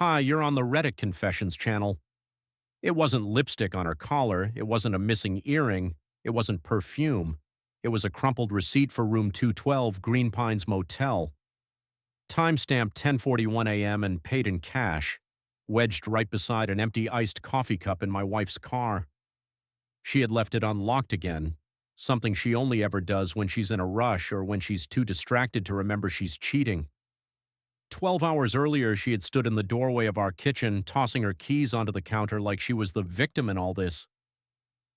Hi, you're on the Reddit Confessions channel. It wasn't lipstick on her collar, it wasn't a missing earring, it wasn't perfume. It was a crumpled receipt for room 212, Green Pines Motel. Timestamp 10:41 a.m. and paid in cash, wedged right beside an empty iced coffee cup in my wife's car. She had left it unlocked again, something she only ever does when she's in a rush or when she's too distracted to remember she's cheating. 12 hours earlier, she had stood in the doorway of our kitchen, tossing her keys onto the counter like she was the victim in all this.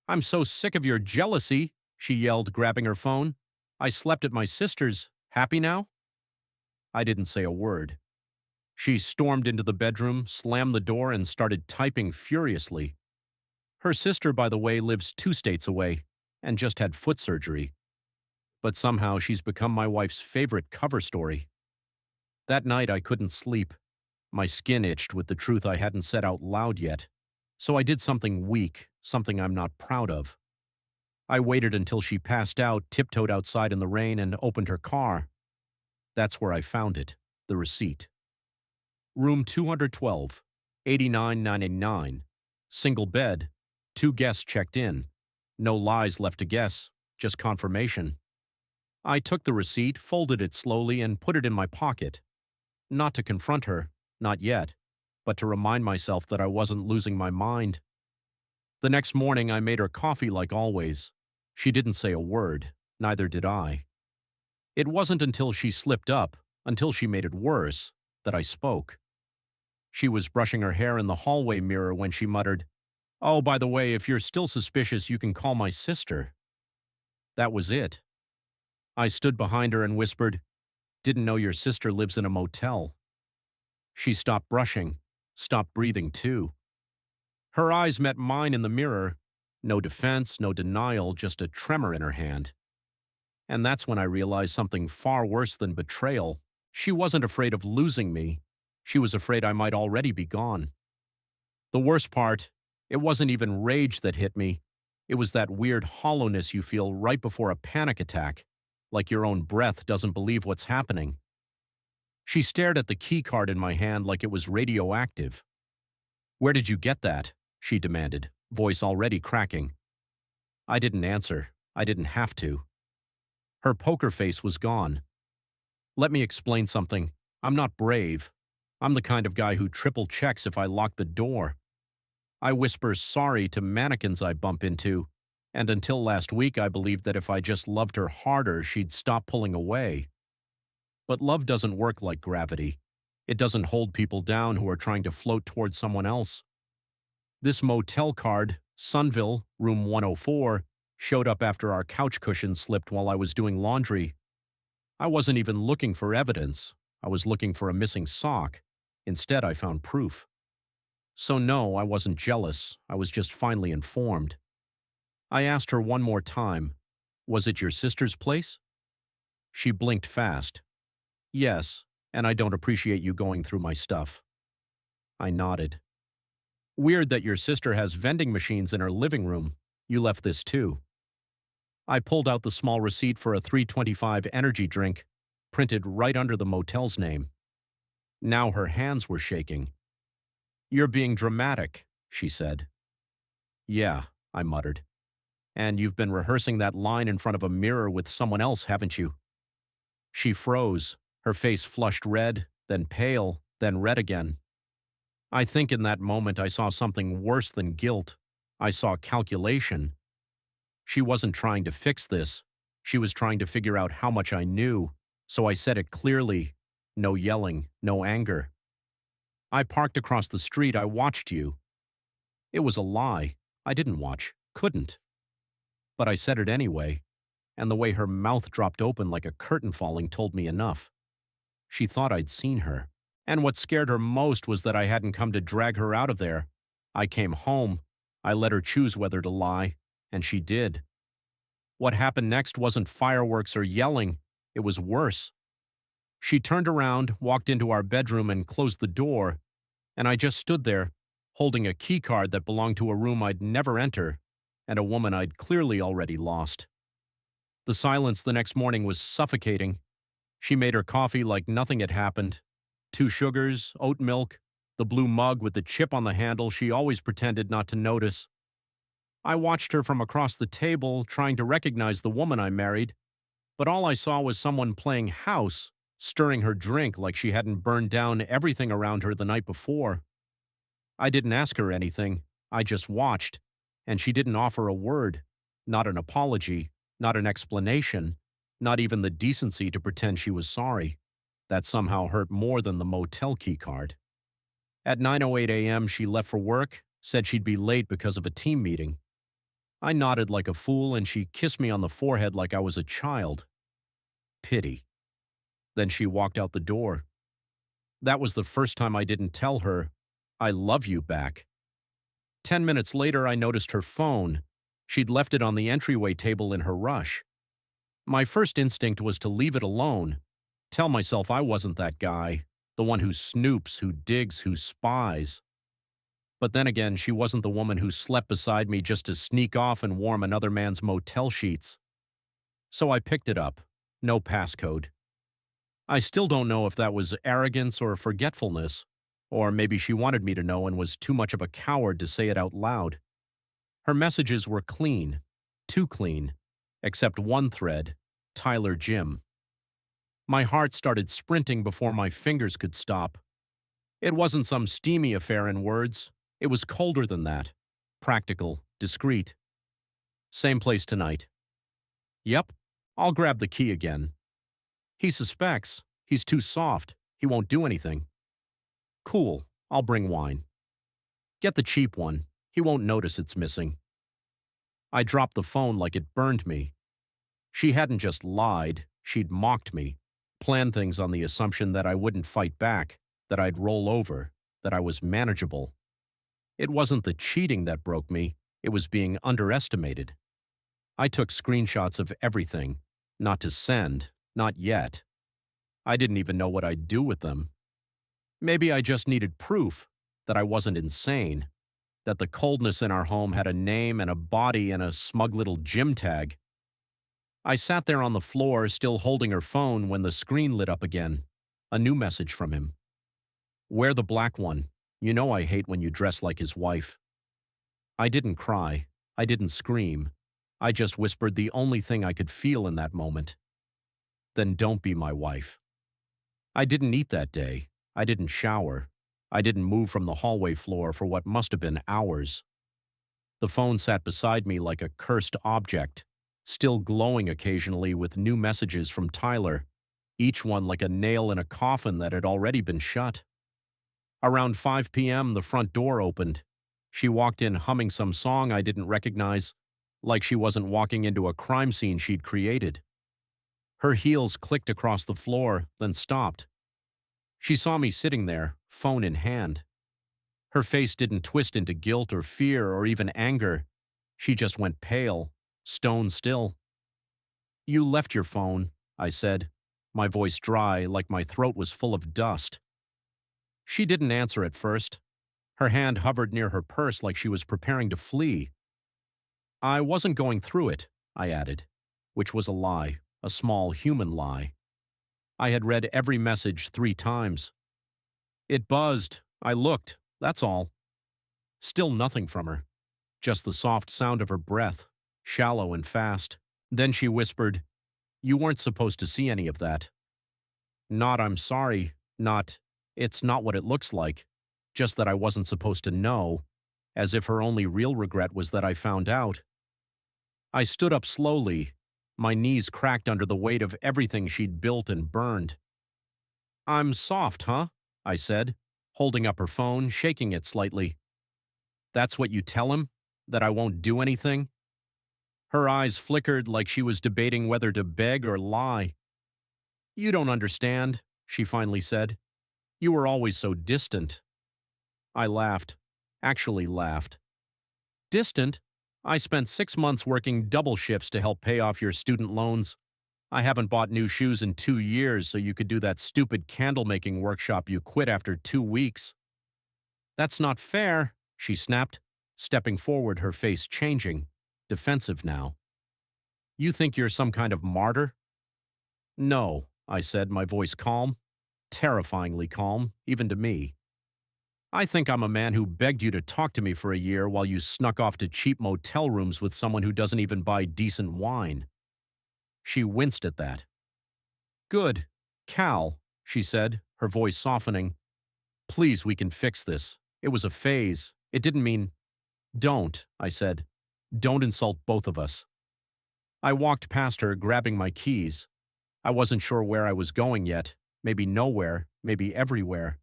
"I'm so sick of your jealousy," she yelled, grabbing her phone. "I slept at my sister's. Happy now?" I didn't say a word. She stormed into the bedroom, slammed the door, and started typing furiously. Her sister, by the way, lives 2 states away and just had foot surgery. But somehow she's become my wife's favorite cover story. That night I couldn't sleep. My skin itched with the truth I hadn't said out loud yet. So I did something weak, something I'm not proud of. I waited until she passed out, tiptoed outside in the rain, and opened her car. That's where I found it, the receipt. Room 212, 8999. Single bed, 2 guests checked in. No lies left to guess, just confirmation. I took the receipt, folded it slowly, and put it in my pocket. Not to confront her, not yet, but to remind myself that I wasn't losing my mind. The next morning I made her coffee like always. She didn't say a word, neither did I. It wasn't until she slipped up, until she made it worse, that I spoke. She was brushing her hair in the hallway mirror when she muttered, "Oh, by the way, if you're still suspicious, you can call my sister." That was it. I stood behind her and whispered, "Didn't know your sister lives in a motel." She stopped brushing, stopped breathing too. Her eyes met mine in the mirror. No defense, no denial, just a tremor in her hand. And that's when I realized something far worse than betrayal. She wasn't afraid of losing me. She was afraid I might already be gone. The worst part, it wasn't even rage that hit me. It was that weird hollowness you feel right before a panic attack, like your own breath doesn't believe what's happening. She stared at the key card in my hand like it was radioactive. "Where did you get that?" she demanded, voice already cracking. I didn't answer. I didn't have to. Her poker face was gone. "Let me explain something. I'm not brave. I'm the kind of guy who triple checks if I lock the door. I whisper sorry to mannequins I bump into, and until last week I believed that if I just loved her harder, she'd stop pulling away. But love doesn't work like gravity. It doesn't hold people down who are trying to float towards someone else. This motel card, Sunville, room 104, showed up after our couch cushions slipped while I was doing laundry. I wasn't even looking for evidence. I was looking for a missing sock. Instead, I found proof. So no, I wasn't jealous. I was just finally informed. I asked her one more time, "Was it your sister's place?" She blinked fast. "Yes, and I don't appreciate you going through my stuff." I nodded. "Weird that your sister has vending machines in her living room. You left this too." I pulled out the small receipt for a 325 energy drink, printed right under the motel's name. Now her hands were shaking. "You're being dramatic," she said. "Yeah," I muttered. "And you've been rehearsing that line in front of a mirror with someone else, haven't you?" She froze, her face flushed red, then pale, then red again. I think in that moment I saw something worse than guilt. I saw calculation. She wasn't trying to fix this. She was trying to figure out how much I knew, so I said it clearly. No yelling, no anger. "I parked across the street. I watched you." It was a lie. I didn't watch. Couldn't. But I said it anyway, and the way her mouth dropped open like a curtain falling told me enough. She thought I'd seen her. And what scared her most was that I hadn't come to drag her out of there. I came home. I let her choose whether to lie, and she did. What happened next wasn't fireworks or yelling. It was worse. She turned around, walked into our bedroom, and closed the door, and I just stood there, holding a key card that belonged to a room I'd never enter, and a woman I'd clearly already lost. The silence the next morning was suffocating. She made her coffee like nothing had happened. 2 sugars, oat milk, The blue mug with the chip on the handle she always pretended not to notice. I watched her from across the table, trying to recognize the woman I married, but all I saw was someone playing house, stirring her drink like she hadn't burned down everything around her the night before. I didn't ask her anything. I just watched, and she didn't offer a word, not an apology, not an explanation, not even the decency to pretend she was sorry. That somehow hurt more than the motel key card. At 9:08 a.m., she left for work, said she'd be late because of a team meeting. I nodded like a fool, and she kissed me on the forehead like I was a child. Pity. Then she walked out the door. That was the first time I didn't tell her, "I love you" back. 10 minutes later, I noticed her phone. She'd left it on the entryway table in her rush. My first instinct was to leave it alone, tell myself I wasn't that guy, the one who snoops, who digs, who spies. But then again, she wasn't the woman who slept beside me just to sneak off and warm another man's motel sheets. So I picked it up. No passcode. I still don't know if that was arrogance or forgetfulness, or maybe she wanted me to know and was too much of a coward to say it out loud. Her messages were clean, too clean, except one thread, Tyler Jim. My heart started sprinting before my fingers could stop. It wasn't some steamy affair in words. It was colder than that. Practical, discreet. Same place tonight. Yep, I'll grab the key again. He suspects. He's too soft. He won't do anything. Cool, I'll bring wine. Get the cheap one. He won't notice it's missing. I dropped the phone like it burned me. She hadn't just lied, she'd mocked me, planned things on the assumption that I wouldn't fight back, that I'd roll over, that I was manageable. It wasn't the cheating that broke me, it was being underestimated. I took screenshots of everything, not to send, not yet. I didn't even know what I'd do with them. Maybe I just needed proof that I wasn't insane, that the coldness in our home had a name and a body and a smug little gym tag. I sat there on the floor, still holding her phone, when the screen lit up again. A new message from him. Wear the black one. You know I hate when you dress like his wife. I didn't cry. I didn't scream. I just whispered the only thing I could feel in that moment. Then don't be my wife. I didn't eat that day. I didn't shower. I didn't move from the hallway floor for what must have been hours. The phone sat beside me like a cursed object, still glowing occasionally with new messages from Tyler, each one like a nail in a coffin that had already been shut. Around 5 p.m., the front door opened. She walked in humming some song I didn't recognize, like she wasn't walking into a crime scene she'd created. Her heels clicked across the floor, then stopped. She saw me sitting there, phone in hand. Her face didn't twist into guilt or fear or even anger. She just went pale, stone still. You left your phone, I said, my voice dry like my throat was full of dust. She didn't answer at first. Her hand hovered near her purse like she was preparing to flee. I wasn't going through it, I added, which was a lie, a small human lie. I had read every message 3 times. It buzzed. I looked, that's all. Still nothing from her. Just the soft sound of her breath, shallow and fast. Then she whispered, "You weren't supposed to see any of that." Not "I'm sorry," not "It's not what it looks like," just that I wasn't supposed to know, as if her only real regret was that I found out. I stood up slowly. My knees cracked under the weight of everything she'd built and burned. "I'm soft, huh?" I said, holding up her phone, shaking it slightly. "That's what you tell him? That I won't do anything?" Her eyes flickered like she was debating whether to beg or lie. "You don't understand," she finally said. "You were always so distant." I laughed. Actually laughed. "Distant? I spent 6 months working double shifts to help pay off your student loans. I haven't bought new shoes in 2 years so you could do that stupid candle-making workshop you quit after 2 weeks." "That's not fair," she snapped, stepping forward, her face changing, defensive now. "You think you're some kind of martyr?" "No," I said, my voice calm, terrifyingly calm, even to me. I think I'm a man who begged you to talk to me for a year while you snuck off to cheap motel rooms with someone who doesn't even buy decent wine. She winced at that. Good. Cal, she said, her voice softening. Please, we can fix this. It was a phase. It didn't mean. Don't, I said. Don't insult both of us. I walked past her, grabbing my keys. I wasn't sure where I was going yet. Maybe nowhere, maybe everywhere.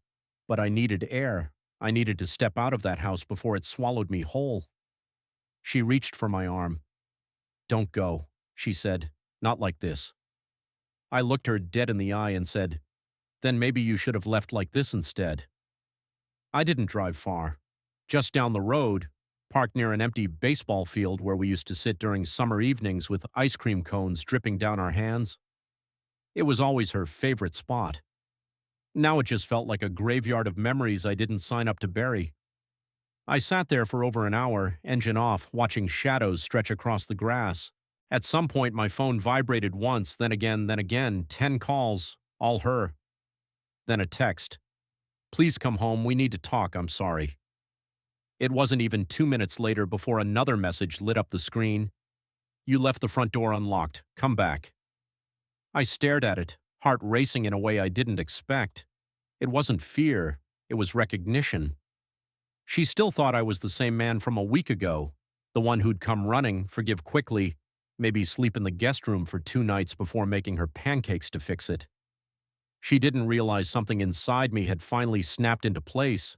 But I needed air. I needed to step out of that house before it swallowed me whole. She reached for my arm. Don't go, she said. Not like this. I looked her dead in the eye and said, then maybe you should have left like this instead. I didn't drive far. Just down the road, parked near an empty baseball field where we used to sit during summer evenings with ice cream cones dripping down our hands. It was always her favorite spot. Now it just felt like a graveyard of memories I didn't sign up to bury. I sat there for over an hour, engine off, watching shadows stretch across the grass. At some point, my phone vibrated once, then again, 10 calls, all her. Then a text. Please come home, we need to talk, I'm sorry. It wasn't even 2 minutes later before another message lit up the screen. You left the front door unlocked, come back. I stared at it, heart racing in a way I didn't expect. It wasn't fear, it was recognition. She still thought I was the same man from a week ago, the one who'd come running, forgive quickly, maybe sleep in the guest room for 2 nights before making her pancakes to fix it. She didn't realize something inside me had finally snapped into place.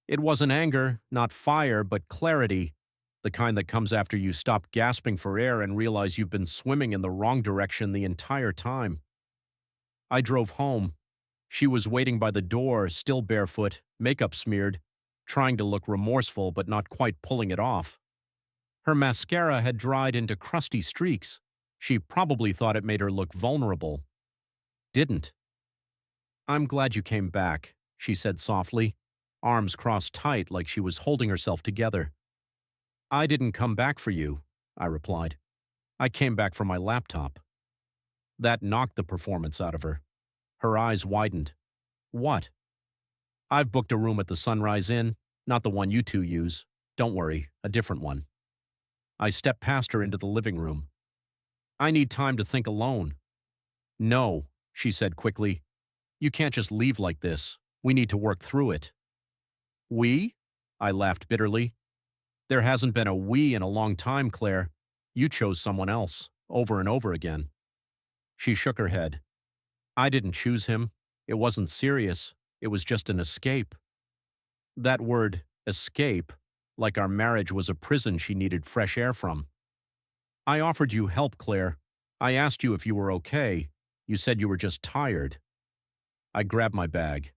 It wasn't anger, not fire, but clarity, the kind that comes after you stop gasping for air and realize you've been swimming in the wrong direction the entire time. I drove home. She was waiting by the door, still barefoot, makeup smeared, trying to look remorseful but not quite pulling it off. Her mascara had dried into crusty streaks. She probably thought it made her look vulnerable. Didn't. I'm glad you came back, she said softly, arms crossed tight like she was holding herself together. I didn't come back for you, I replied. I came back for my laptop. That knocked the performance out of her. Her eyes widened. What? I've booked a room at the Sunrise Inn, not the one you two use. Don't worry, a different one. I stepped past her into the living room. I need time to think alone. No, she said quickly. You can't just leave like this. We need to work through it. We? I laughed bitterly. There hasn't been a we in a long time, Claire. You chose someone else, over and over again. She shook her head. I didn't choose him. It wasn't serious. It was just an escape. That word, escape, like our marriage was a prison she needed fresh air from. I offered you help, Claire. I asked you if you were okay. You said you were just tired. I grabbed my bag.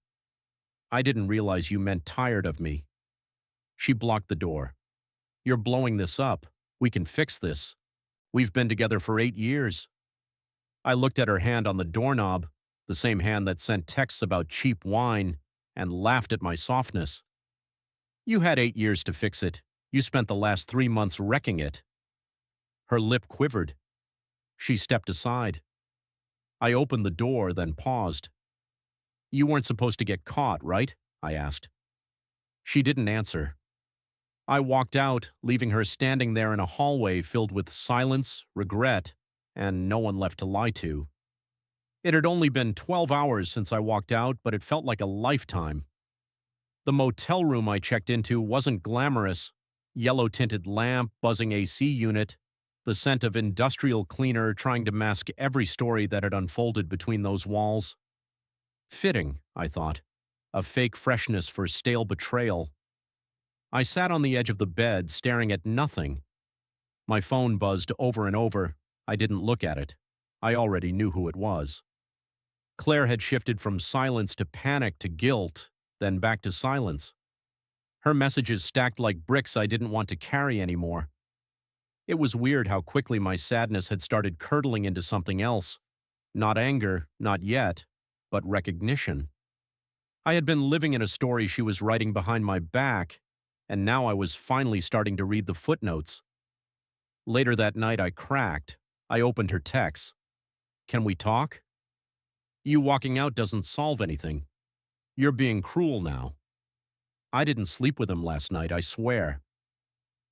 I didn't realize you meant tired of me. She blocked the door. You're blowing this up. We can fix this. We've been together for 8 years. I looked at her hand on the doorknob, the same hand that sent texts about cheap wine, and laughed at my softness. You had 8 years to fix it. You spent the last 3 months wrecking it. Her lip quivered. She stepped aside. I opened the door, then paused. You weren't supposed to get caught, right? I asked. She didn't answer. I walked out, leaving her standing there in a hallway filled with silence, regret, and no one left to lie to. It had only been 12 hours since I walked out, but it felt like a lifetime. The motel room I checked into wasn't glamorous. Yellow-tinted lamp, buzzing AC unit, the scent of industrial cleaner trying to mask every story that had unfolded between those walls. Fitting, I thought. A fake freshness for stale betrayal. I sat on the edge of the bed, staring at nothing. My phone buzzed over and over. I didn't look at it. I already knew who it was. Claire had shifted from silence to panic to guilt, then back to silence. Her messages stacked like bricks I didn't want to carry anymore. It was weird how quickly my sadness had started curdling into something else. Not anger, not yet, but recognition. I had been living in a story she was writing behind my back, and now I was finally starting to read the footnotes. Later that night I cracked. I opened her texts. Can we talk? You walking out doesn't solve anything. You're being cruel now. I didn't sleep with him last night, I swear.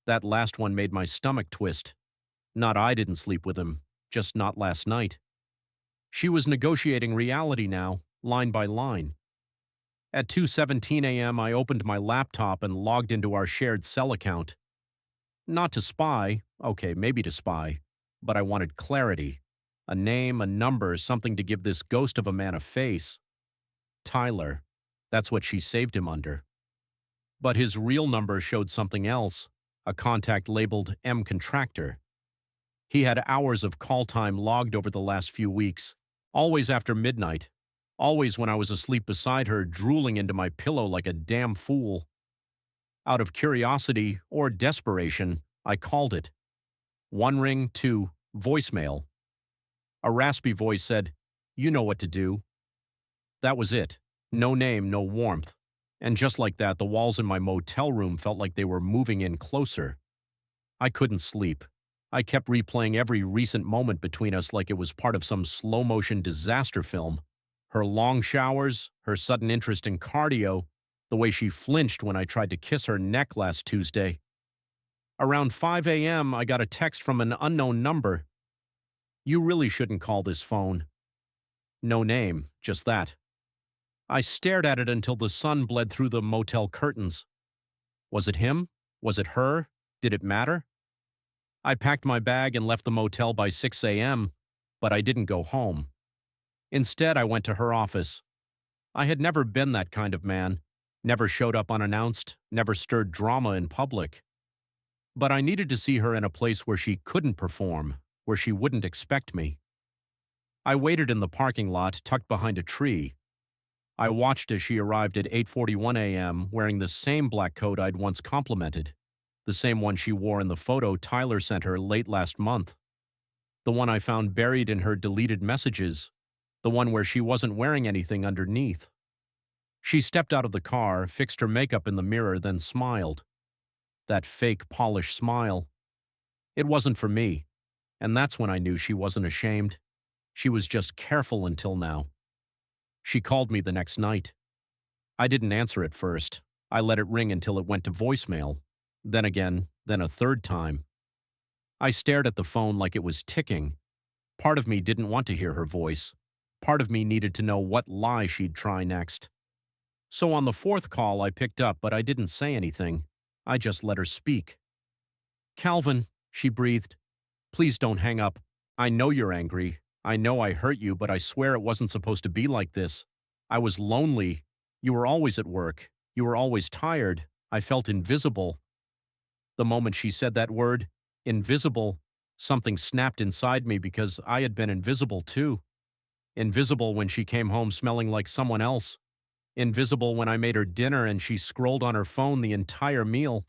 That last one made my stomach twist. Not I didn't sleep with him, just not last night. She was negotiating reality now, line by line. At 2:17 a.m., I opened my laptop and logged into our shared cell account. Not to spy, okay, maybe to spy, but I wanted clarity. A name, a number, something to give this ghost of a man a face. Tyler. That's what she saved him under. But his real number showed something else, a contact labeled M Contractor. He had hours of call time logged over the last few weeks, always after midnight, always when I was asleep beside her, drooling into my pillow like a damn fool. Out of curiosity or desperation, I called it. One ring, two, voicemail. A raspy voice said, "You know what to do." That was it. No name, no warmth. And just like that, the walls in my motel room felt like they were moving in closer. I couldn't sleep. I kept replaying every recent moment between us like it was part of some slow-motion disaster film. Her long showers, her sudden interest in cardio, the way she flinched when I tried to kiss her neck last Tuesday. Around 5 a.m., I got a text from an unknown number. "You really shouldn't call this phone." No name, just that. I stared at it until the sun bled through the motel curtains. Was it him? Was it her? Did it matter? I packed my bag and left the motel by 6 a.m., but I didn't go home. Instead, I went to her office. I had never been that kind of man, never showed up unannounced, never stirred drama in public. But I needed to see her in a place where she couldn't perform, where she wouldn't expect me. I waited in the parking lot, tucked behind a tree. I watched as she arrived at 8:41 a.m. wearing the same black coat I'd once complimented, the same one she wore in the photo Tyler sent her late last month, the one I found buried in her deleted messages, the one where she wasn't wearing anything underneath. She stepped out of the car, fixed her makeup in the mirror, then smiled. That fake, polished smile. It wasn't for me, and that's when I knew she wasn't ashamed. She was just careful until now. She called me the next night. I didn't answer at first. I let it ring until it went to voicemail. Then again, then a third time. I stared at the phone like it was ticking. Part of me didn't want to hear her voice. Part of me needed to know what lie she'd try next. So on the fourth call, I picked up, but I didn't say anything. I just let her speak. "Calvin," she breathed, "please don't hang up. I know you're angry. I know I hurt you, but I swear it wasn't supposed to be like this. I was lonely. You were always at work. You were always tired. I felt invisible." The moment she said that word, invisible, something snapped inside me because I had been invisible too. Invisible when she came home smelling like someone else. Invisible when I made her dinner and she scrolled on her phone the entire meal.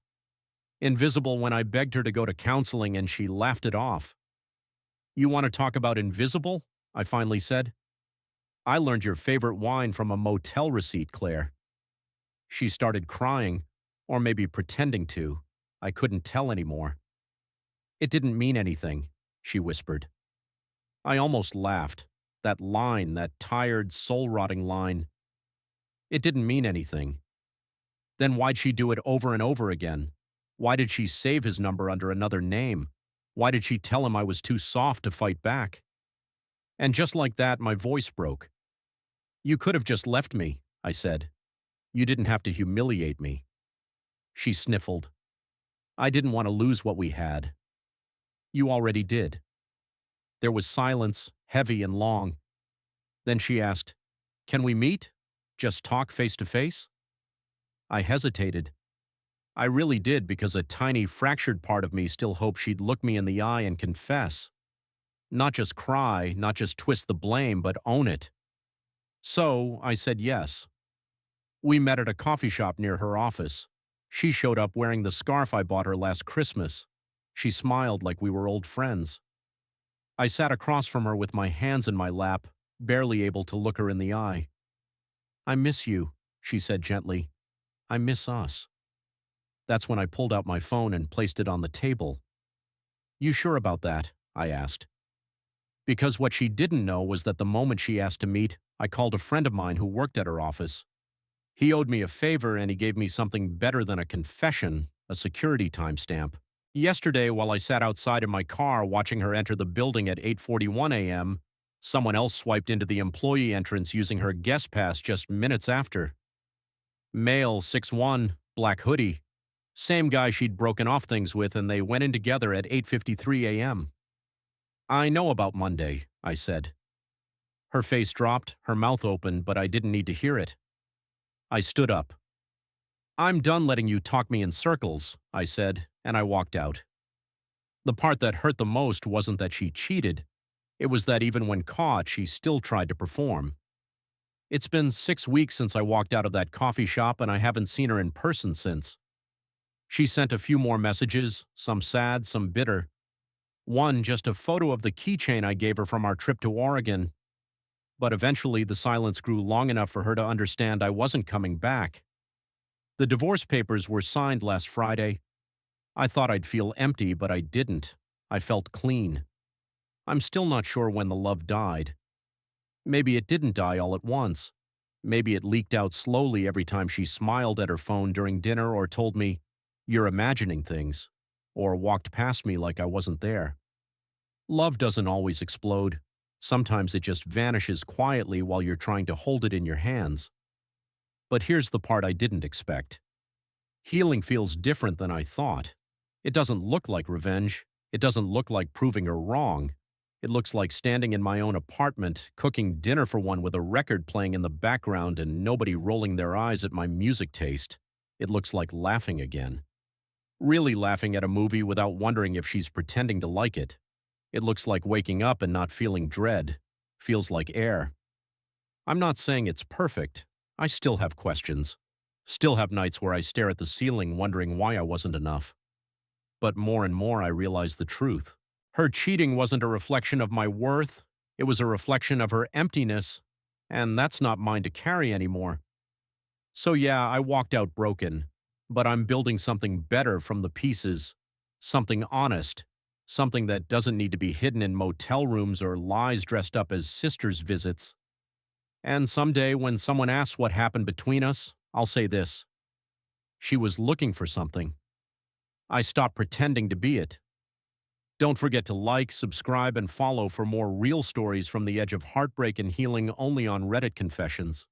Invisible when I begged her to go to counseling and she laughed it off. "You want to talk about invisible?" I finally said. "I learned your favorite wine from a motel receipt, Claire." She started crying, or maybe pretending to. I couldn't tell anymore. "It didn't mean anything," she whispered. I almost laughed. That line, that tired, soul-rotting line. It didn't mean anything. Then why'd she do it over and over again? Why did she save his number under another name? Why did she tell him I was too soft to fight back? And just like that, my voice broke. "You could have just left me," I said. "You didn't have to humiliate me." She sniffled. "I didn't want to lose what we had." "You already did." There was silence, heavy and long. Then she asked, "Can we meet? Just talk face to face?" I hesitated. I really did, because a tiny, fractured part of me still hoped she'd look me in the eye and confess. Not just cry, not just twist the blame, but own it. So I said yes. We met at a coffee shop near her office. She showed up wearing the scarf I bought her last Christmas. She smiled like we were old friends. I sat across from her with my hands in my lap, barely able to look her in the eye. "I miss you," she said gently. "I miss us." That's when I pulled out my phone and placed it on the table. "You sure about that?" I asked. Because what she didn't know was that the moment she asked to meet, I called a friend of mine who worked at her office. He owed me a favor and he gave me something better than a confession, a security timestamp. Yesterday, while I sat outside in my car watching her enter the building at 8:41 a.m., someone else swiped into the employee entrance using her guest pass just minutes after. Male, 6'1", black hoodie. Same guy she'd broken off things with, and they went in together at 8:53 a.m. I know about Monday, I said. Her face dropped, her mouth opened, but I didn't need to hear it. I stood up. I'm done letting you talk me in circles, I said, and I walked out. The part that hurt the most wasn't that she cheated. It was that even when caught, she still tried to perform. It's been 6 weeks since I walked out of that coffee shop, and I haven't seen her in person since. She sent a few more messages, some sad, some bitter. One, just a photo of the keychain I gave her from our trip to Oregon. But eventually the silence grew long enough for her to understand I wasn't coming back. The divorce papers were signed last Friday. I thought I'd feel empty, but I didn't. I felt clean. I'm still not sure when the love died. Maybe it didn't die all at once. Maybe it leaked out slowly every time she smiled at her phone during dinner or told me, "You're imagining things," or walked past me like I wasn't there. Love doesn't always explode. Sometimes it just vanishes quietly while you're trying to hold it in your hands. But here's the part I didn't expect. Healing feels different than I thought. It doesn't look like revenge. It doesn't look like proving her wrong. It looks like standing in my own apartment, cooking dinner for one with a record playing in the background and nobody rolling their eyes at my music taste. It looks like laughing again. Really laughing at a movie without wondering if she's pretending to like it. It looks like waking up and not feeling dread. Feels like air. I'm not saying it's perfect. I still have questions. Still have nights where I stare at the ceiling wondering why I wasn't enough. But more and more I realize the truth. Her cheating wasn't a reflection of my worth. It was a reflection of her emptiness, and that's not mine to carry anymore. So yeah, I walked out broken, but I'm building something better from the pieces, something honest, something that doesn't need to be hidden in motel rooms or lies dressed up as sisters' visits. And someday when someone asks what happened between us, I'll say this: she was looking for something. I stopped pretending to be it. Don't forget to like, subscribe, and follow for more real stories from the edge of heartbreak and healing only on Reddit Confessions.